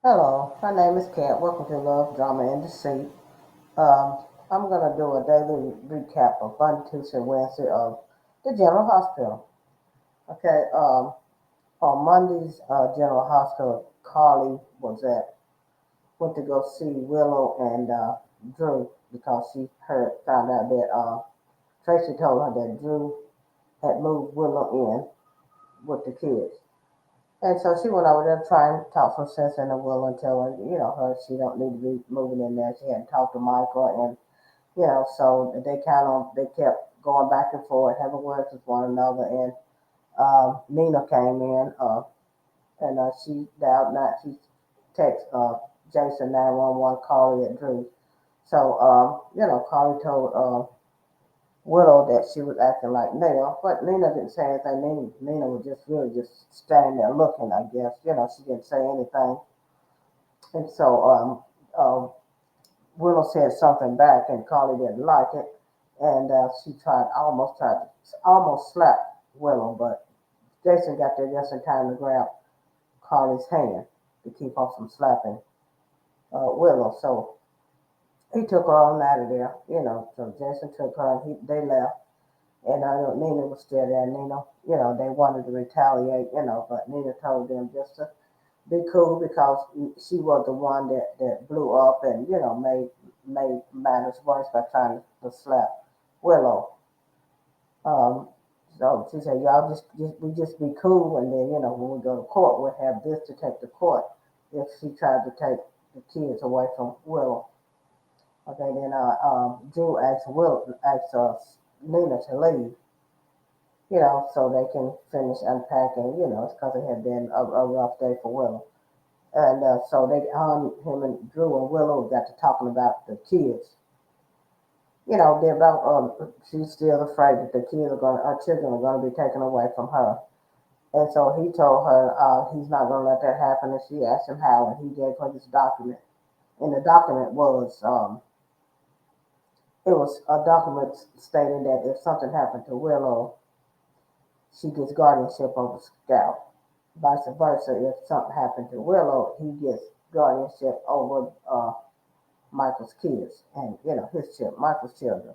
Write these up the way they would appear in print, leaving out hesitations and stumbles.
Hello, my name is Kat. Welcome to Love, Drama, and Deceit. I'm going to do a daily recap of Monday, Tuesday, and Wednesday of the General Hospital. Okay, on Monday's General Hospital, Carly went to go see Willow and Drew because she found out that Tracy told her that Drew had moved Willow in with the kids. And so she went over there trying to talk some sense into Willow and tell her, her she don't need to be moving in there. She hadn't talked to Michael, and so they kept going back and forth, having words with one another. And Nina came in, and she dialed not she text Jason 911, Carly at Drew. So Carly told Willow that she was acting like Nina, but Nina didn't say anything. Nina was just really just standing there looking, I guess. She didn't say anything. And so Willow said something back, and Carly didn't like it, and she almost slapped Willow, but Jason got there just in time to grab Carly's hand to keep her from slapping Willow. So he took her on out of there, So Jason took her, and they left. And I know Nina was still there. Nina, they wanted to retaliate, but Nina told them just to be cool because she was the one that blew up and made matters worse by trying to slap Willow. Um, so she said, y'all just be cool, and then when we go to court, we'll have this to take to court if she tried to take the kids away from Willow. Okay, then Drew asked Nina to leave, so they can finish unpacking. It's because it had been a rough day for Willow. And so him and Drew and Willow got to talking about the kids. They're about she's still afraid that our children are going to be taken away from her. And so he told her he's not going to let that happen. And she asked him how, and he gave her this document. And the document it was a document stating that if something happened to Willow, she gets guardianship over Scout. Vice versa, if something happened to Willow, he gets guardianship over Michael's kids and Michael's children.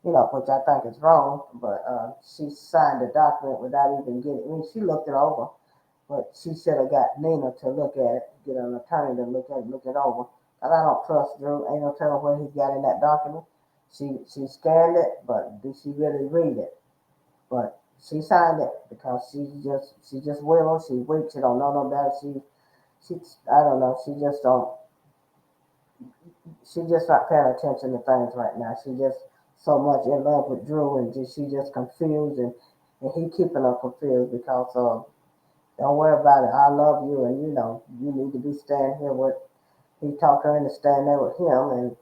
Which I think is wrong. But she signed the document without even getting. I mean, she looked it over, but she should have got Nina to look at it, get an attorney to look it over. Cause I don't trust Drew. Ain't no telling what he got in that document. She scanned it, but did she really read it? But she signed it because she just Willow. She weak. She don't know no better. She I don't know. She's just not paying attention to things right now. She just so much in love with Drew, and she just confused, and he keeping her confused because don't worry about it. I love you, and you need to be staying here with. He talked her into staying there with him, and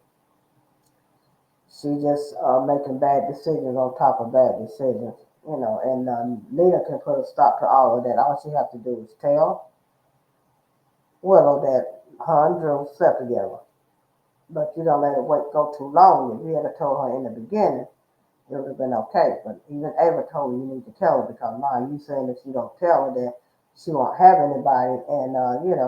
she just making bad decisions on top of bad decisions. And Nina can put a stop to all of that. All she have to do is tell Willow that her and Drew slept together. But you don't let it go too long. If you had told her in the beginning, it would have been okay. But even Ava told her you need to tell her because now you saying if you don't tell her that she won't have anybody, and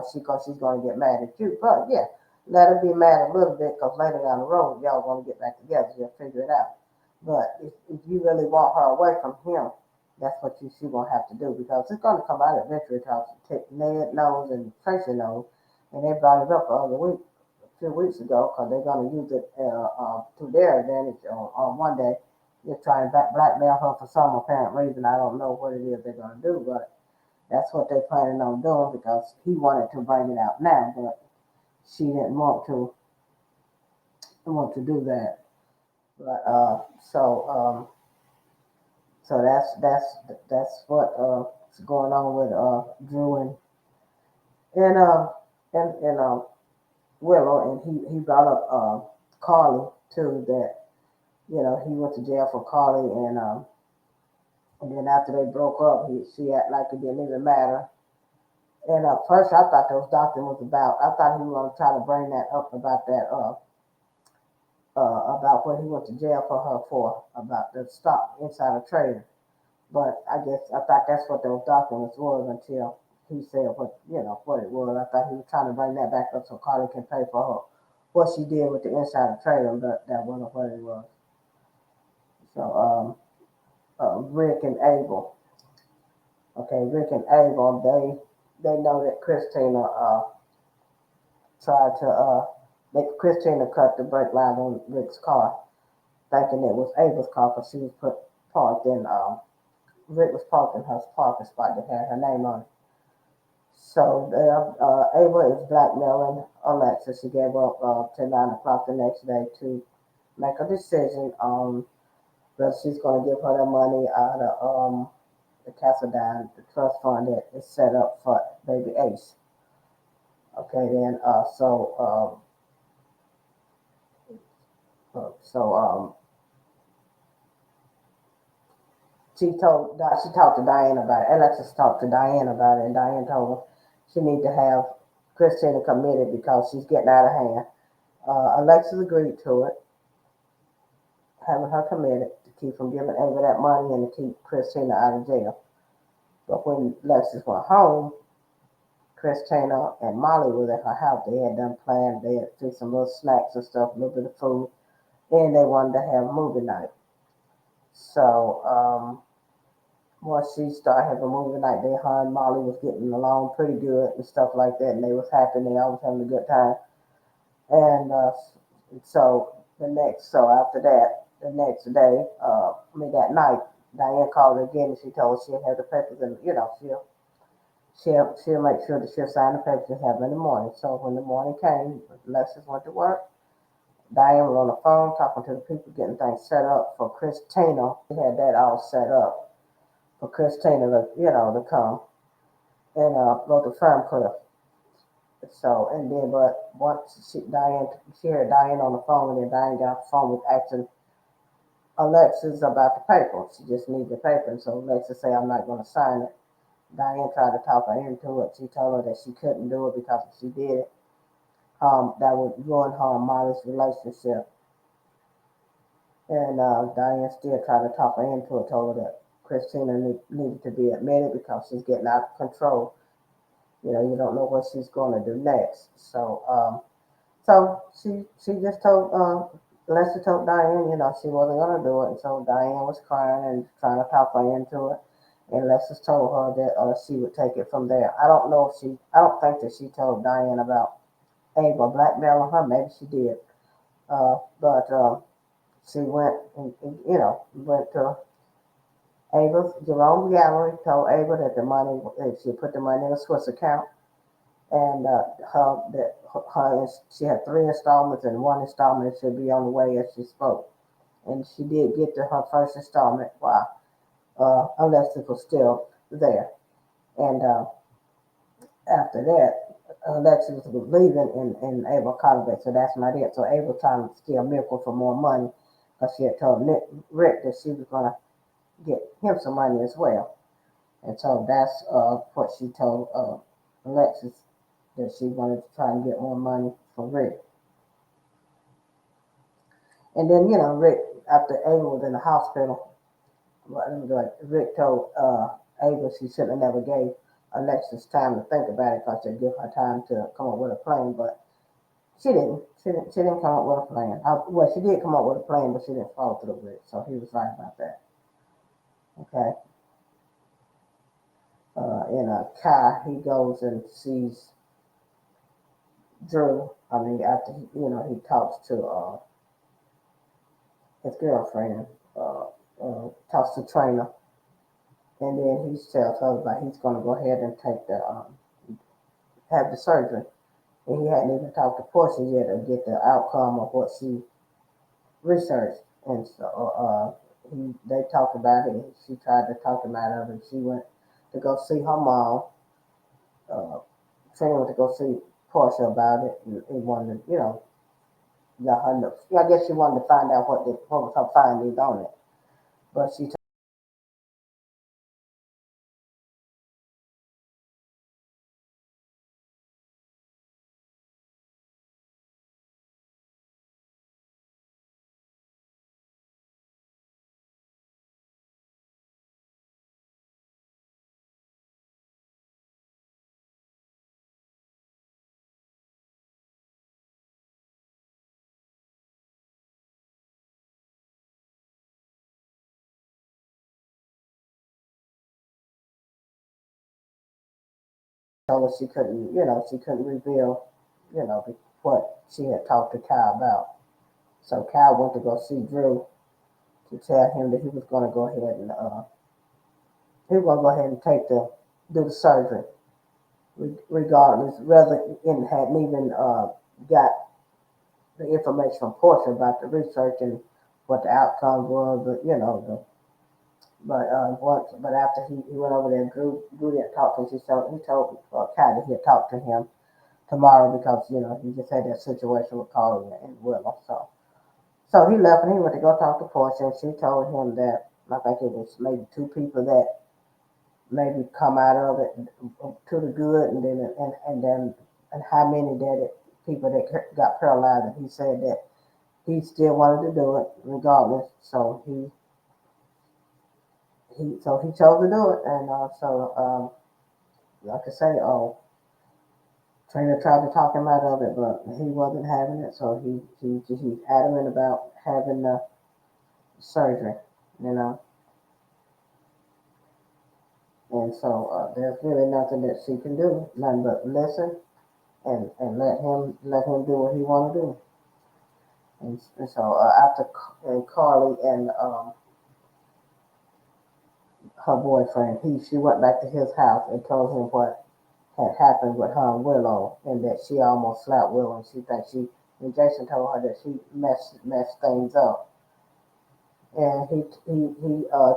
she's going to get mad at you. But yeah, let her be mad a little bit because later down the road y'all going to get back together. You'll figure it out. But if you really want her away from him, that's what she gonna have to do because it's gonna come out eventually. Because Ned knows and Tracy knows, and they brought it up the other week a few weeks ago because they're going to use it to their advantage on one day. They're trying to blackmail her for some apparent reason. I don't know what it is they're going to do, but that's what they're planning on doing because he wanted to bring it out now, but she didn't want to do that. But so that's what's going on with Drew and uh and Willow, and he brought up Carly too. That he went to jail for Carly, and then after they broke up, she acted like it didn't even matter. And first, I thought those documents was about. I thought he was going to try to bring that up about that about what he went to jail for her for about the stock insider trading. But I guess I thought that's what those documents was until he said what it was. I thought he was trying to bring that back up so Carly can pay for her what she did with the insider trading, but that wasn't what it was. So Rick and Abel. Okay, Rick and Abel, they know that Christina tried to make Christina cut the brake line on Rick's car, thinking it was Abel's car because she was parked in Rick was parked in her parking spot that had her name on it. So Ava is blackmailing Alexis. She gave up till 9 o'clock the next day to make a decision on whether she's going to give her the money out of the Cassadine, the trust fund that is set up for baby Ace. Okay, then so she talked to Diane about it. Alexis talked to Diane about it, and Diane told her she need to have Christina committed because she's getting out of hand. Alexis agreed to it, having her committed to keep from giving Ava that money and to keep Christina out of jail. But when Alexis went home, Christina and Molly was at her house. They had done planned. They had fixed some little snacks and stuff, a little bit of food, and they wanted to have movie night. So once she started having movie night, her and Molly was getting along pretty good and stuff like that, and they was happy. And they always having a good time. And so after that, the next day, that night, Diane called her again and she told her she'll have the papers and she'll make sure that she'll sign the papers and have them in the morning. So when the morning came, Alexis went to work. Diane was on the phone talking to the people, getting things set up for Christina. She had that all set up for Christina to come and go to Firmcliff. So and then, but once she heard Diane on the phone, and then Diane got off the phone with asking Alexis about the paper. She just needed the paper, and so Alexis said, "I'm not going to sign it." Diane tried to talk her into it. She told her that she couldn't do it because if she did it, that would ruin her and Molly's relationship. And Diane still tried to talk her into it. Told her that Christina needed to be admitted because she's getting out of control. You don't know what she's going to do next. So she just told Lester told Diane, she wasn't gonna do it, and so Diane was crying and trying to talk her into it. And Lester told her that she would take it from there. I don't think that she told Diane about Ava blackmailing her. Maybe she did, but she went to Ava's Jerome Gallery, told Ava that she put the money in a Swiss account, and she had 3 installments, and one installment should be on the way as she spoke. And she did get to her first installment while Alexis was still there. And after that, Alexis was leaving, and Ava called back. So that's not it. So Ava trying to steal Miracle for more money because she had told Rick that she was going to get him some money as well. And so that's what she told Alexis, that she wanted to try and get more money from Rick. And then, Rick, after Ava was in the hospital, Rick told Ava she shouldn't have never gave Alexis time to think about it because they give her time to come up with a plan, but she didn't. She didn't come up with a plan. Well, she did come up with a plan, but she didn't follow through with it. So he was right about that. Okay. In a car, he goes and sees Drew. I mean, after he talks to his girlfriend, talks to Trainer, and then he tells her like he's going to go ahead and take have the surgery. And he hadn't even talked to Portia yet to get the outcome of what she researched. And so they talked about it. She tried to talk him out of it. She went to go see her mom. Trina went to go see Portia about it, and he wanted to, let her know. I guess she wanted to find out what was her findings on it. But she told her she couldn't reveal, what she had talked to Kyle about. So Kyle went to go see Drew to tell him that he was going to go ahead and do the surgery, regardless. Rather, and hadn't even got the information from Portia about the research and what the outcome was. But after he went over there, Drew didn't talk to him. He told Kai that he'd talk to him tomorrow because he just had that situation with Carly and Willow. So he left and he went to go talk to Portia, and she told him that I think it was maybe two people that maybe come out of it to the good, and how many people that got paralyzed. And he said that he still wanted to do it regardless. So he chose to do it, and like I say, Trina tried to talk him out of it, but he wasn't having it. So he's adamant about having the surgery, you know. And so there's really nothing that she can do, nothing but listen and let him do what he want to do. And so after Carly and her boyfriend, she went back to his house and told him what had happened with her and Willow, and that she almost slapped Willow. And she thinks and Jason told her that she messed things up. And he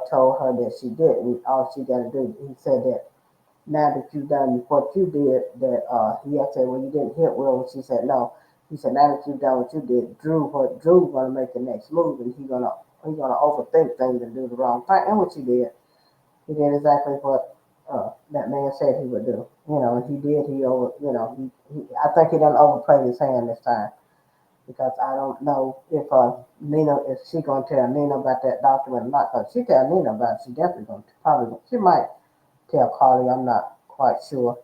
told her that she didn't. All she got to do, he said that now that you've done what you did, that he had said, well, you didn't hit Will, and she said no. He said, now that you've done what you did, Drew's gonna make the next move, and he's gonna overthink things and do the wrong thing. And what she did, he did exactly what that man said he would do. And he did. I think he done overplayed his hand this time, because I don't know if she gonna tell Nina about that document or not. Because she tell Nina about it, she definitely she might tell Carly. I'm not quite sure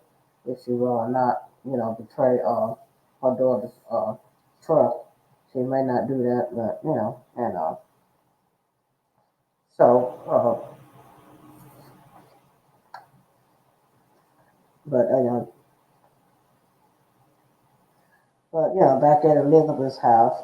if she will or not, betray her daughter's trust. She may not do that, but and so but back at Elizabeth's house,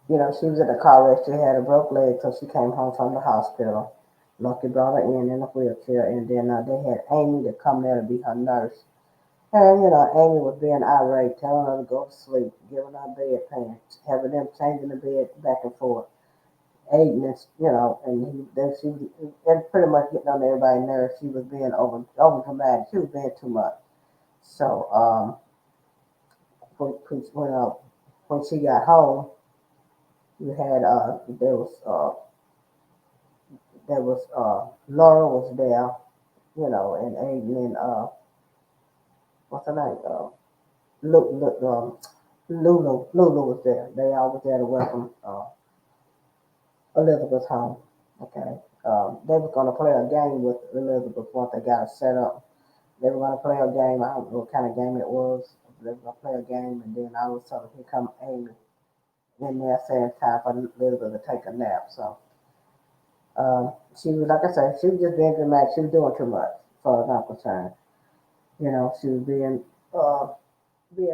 she was at the car wreck. She had a broke leg, so she came home from the hospital. Lucky brought her in a wheelchair, and then they had Amy to come there to be her nurse. And, Amy was being irate, telling her to go to sleep, giving her bedpan, having them changing the bed back and forth, aiding this, and she was and pretty much getting on everybody's nerves. She was being over dramatic. She was being too much. So when she got home, you had Laura was there, and Aiden and what's her name? Lulu was there. They all was there to welcome Elizabeth home. Okay. They were gonna play a game with Elizabeth once they got her set up. They were gonna play a game. I don't know what kind of game it was. They were gonna play a game, and then all of a sudden here come Amy in there saying time for Elizabeth to take a nap. So she was, like I said, she was just being dramatic. She was doing too much, as far as I'm concerned. She was being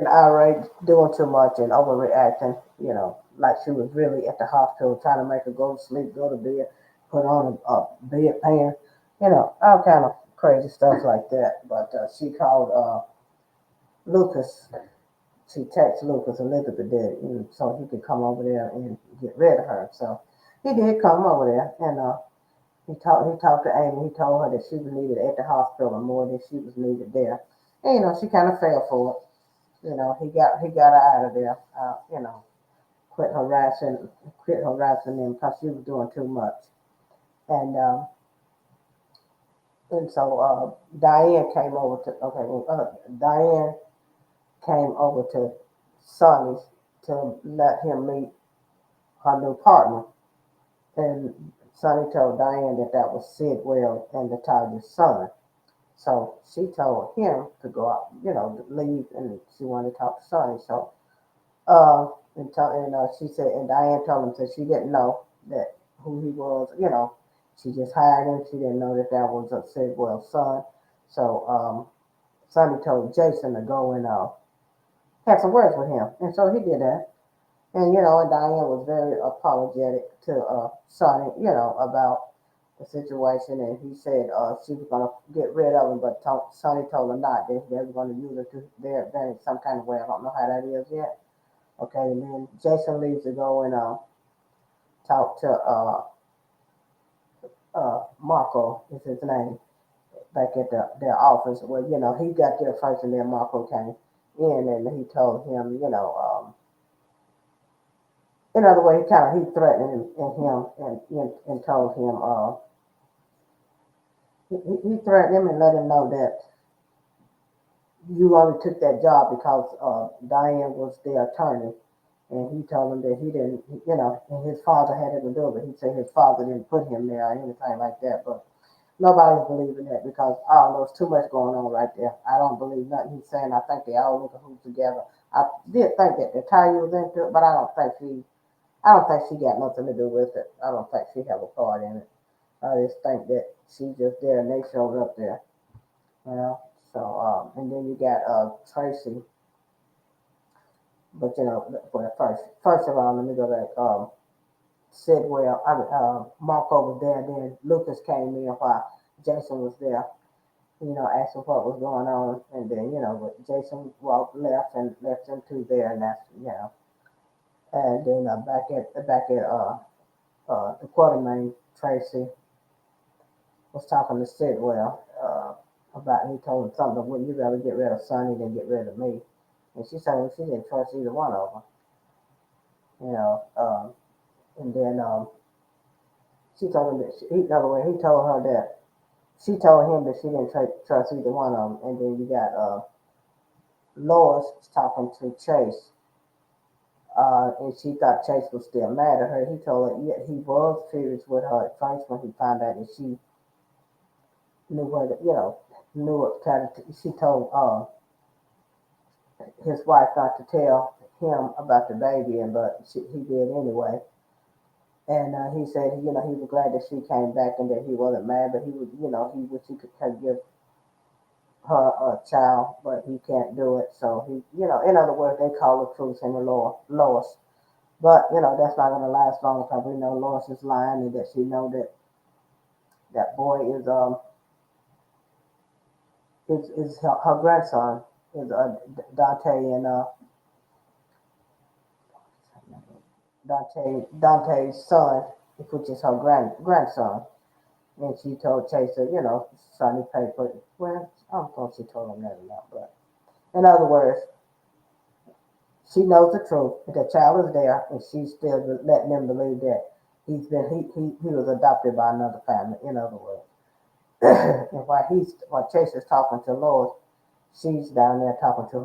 irate, doing too much, and overreacting. Like she was really at the hospital trying to make her go to sleep, go to bed, put on a bedpan, all kind of crazy stuff like that. But she called Lucas. She texted Lucas, Elizabeth did, so he could come over there and get rid of her. So he did come over there, and he talked to Amy. He told her that she was needed at the hospital more than she was needed there. And she kind of fell for it. He got her out of there. Quit harassing them because she was doing too much. And Diane came over to Diane came over to Sonny's to let him meet her new partner. And Sonny told Diane that was Sidwell and Natasha's son. So she told him to go out, to leave, and she wanted to talk to Sonny. So she said, and Diane told him that she didn't know that who he was. She just hired him. She didn't know that was a Sidwell's son. So Sonny told Jason to go and have some words with him, and so he did that. And and Diane was very apologetic to Sonny, about the situation, and he said she was gonna get rid of him, but Sonny told her not. They were gonna use her to their advantage some kind of way. I don't know how that is yet. Okay, and then Jason leaves to go and talk to Marco is his name back at their office. Well, he got there first, and then Marco came in, and he told him, in other words, he threatened him and told him he threatened him and let him know that you only took that job because Diane was the attorney, and he told him that he didn't, and his father had it to do it. He said his father didn't put him there or anything like that, but nobody's believing that because there's too much going on right there. I don't believe nothing he's saying. I think they all look who's together. I did think that the Ty was into it, but I don't think she got nothing to do with it. I don't think she have a part in it. I just think that she just there and they showed up there. You know. So and then you got Tracy, but but first of all, let me go back. Sidwell, Marco was there. Then Lucas came in while Jason was there. Asking what was going on, and then but Jason walked left and left them two there, and that's. And then back at the Quartermain, Tracy was talking to Sidwell about he told him something. Well, you rather get rid of Sonny than get rid of me. And she said well, she didn't trust either one of them. You know, and then she told him that in other words, he told her that she told him that she didn't trust either one of them. And then you got Lois talking to Chase. And she thought Chase was still mad at her. He told her yeah, he was furious with her at first when he found out that she knew where to, knew what kind of. She told his wife not to tell him about the baby, but he did anyway. And he said, he was glad that she came back and that he wasn't mad, but he was, he wish he could give her a child, but he can't do it. So he, in other words, they call the truth in the Lois. But that's not going to last long because we know Lois is lying and that she know that that boy is her grandson is Dante and Dante's son, which is her grandson. And she told Chase that Sonny paid for it. Well, I don't know if she told him that or not, but in other words, she knows the truth. The child is there, and she's still letting them believe that he was adopted by another family. In other words, and while Chase is talking to Lois, she's down there talking to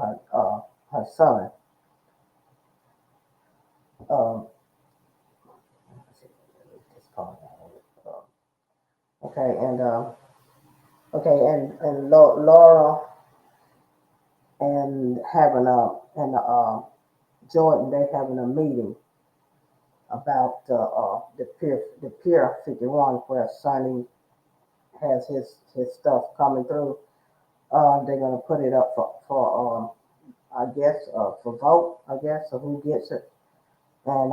her son. Um, okay, and Laura and having Jordan, they having a meeting about the Pier 51 where Sonny has his stuff coming through. They're gonna put it up for I guess for vote, I guess, so who gets it. And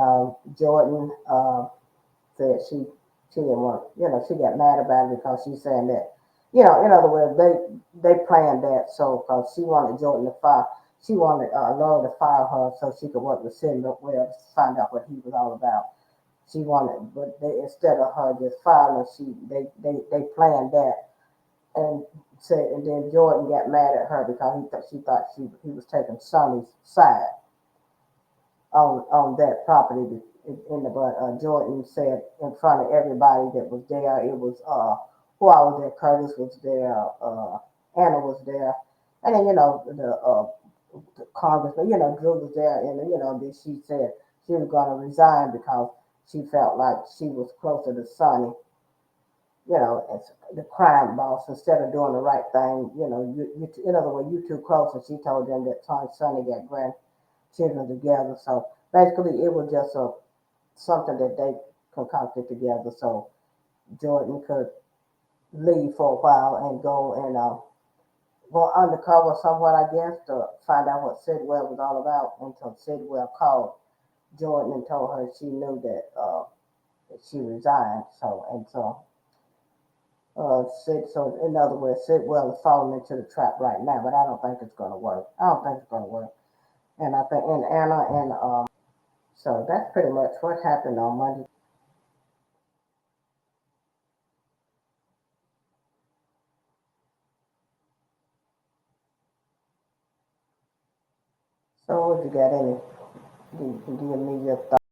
Jordan said she didn't want, she got mad about it because she's saying that, in other words, they planned that so because she wanted Jordan to fire, she wanted Laura to fire her so she could work with Cindy well to find out what he was all about. She wanted, but instead of her just firing her, they planned that and said, and then Jordan got mad at her because she thought he was taking Sonny's side on that property in the but Jordan said in front of everybody that was there. It was who I was there. Curtis was there. Anna was there, and then the congressman. Drew was there, and then she said she was going to resign because she felt like she was closer to Sonny. As the crime boss instead of doing the right thing. You in other words, you too close. And she told them that Sonny got grandchildren together. So basically, it was just something that they concocted together so Jordan could leave for a while and go and go undercover somewhat, I guess, to find out what Sidwell was all about until Sidwell called Jordan and told her she knew that she resigned. So in other words, Sidwell is falling into the trap right now, but I don't think it's going to work. I don't think it's going to work. And I think, and Anna, and so that's pretty much what happened on Monday. So, if you got any, you can give me your thoughts.